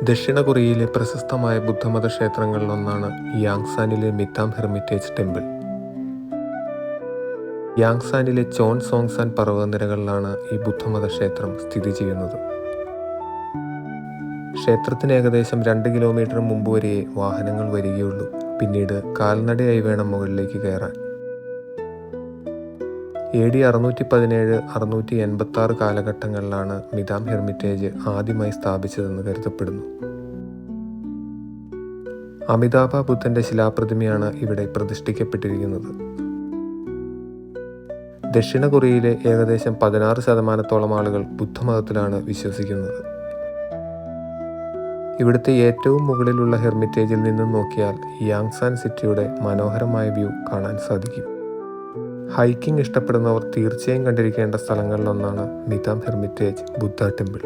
ദക്ഷിണ കൊറിയയിലെ പ്രശസ്തമായ ബുദ്ധമത ക്ഷേത്രങ്ങളിലൊന്നാണ് യാങ്സാനിലെ മിതാം ഹെർമിറ്റേജ് ടെമ്പിൾ. യാങ്സാനിലെ ചോൺ സോങ്സാൻ പർവ്വതനിരകളിലാണ് ഈ ബുദ്ധമത ക്ഷേത്രം സ്ഥിതി ചെയ്യുന്നത്. ക്ഷേത്രത്തിന് ഏകദേശം 2 കിലോമീറ്റർ മുമ്പ് വരെയേ വാഹനങ്ങൾ വരികയുള്ളൂ. പിന്നീട് കാൽനടയായി വേണം മുകളിലേക്ക് കയറാൻ. AD 617-686 കാലഘട്ടങ്ങളിലാണ് മിതാം ഹെർമിറ്റേജ് ആദ്യമായി സ്ഥാപിച്ചതെന്ന് കരുതപ്പെടുന്നു. അമിതാഭ ബുദ്ധന്റെ ശിലാപ്രതിമയാണ് ഇവിടെ പ്രതിഷ്ഠിക്കപ്പെട്ടിരിക്കുന്നത്. ദക്ഷിണ കൊറിയയിലെ ഏകദേശം 16% ആളുകൾ ബുദ്ധമതത്തിലാണ് വിശ്വസിക്കുന്നത്. ഇവിടുത്തെ ഏറ്റവും മുകളിലുള്ള ഹെർമിറ്റേജിൽ നിന്നും നോക്കിയാൽ യാങ്സാൻ സിറ്റിയുടെ മനോഹരമായ വ്യൂ കാണാൻ സാധിക്കും. ഹൈക്കിംഗ് ഇഷ്ടപ്പെടുന്നവർ തീർച്ചയായും കണ്ടിരിക്കേണ്ട സ്ഥലങ്ങളിലൊന്നാണ് മിതാം ഹെർമിറ്റേജ് ബുദ്ധ ടെമ്പിൾ.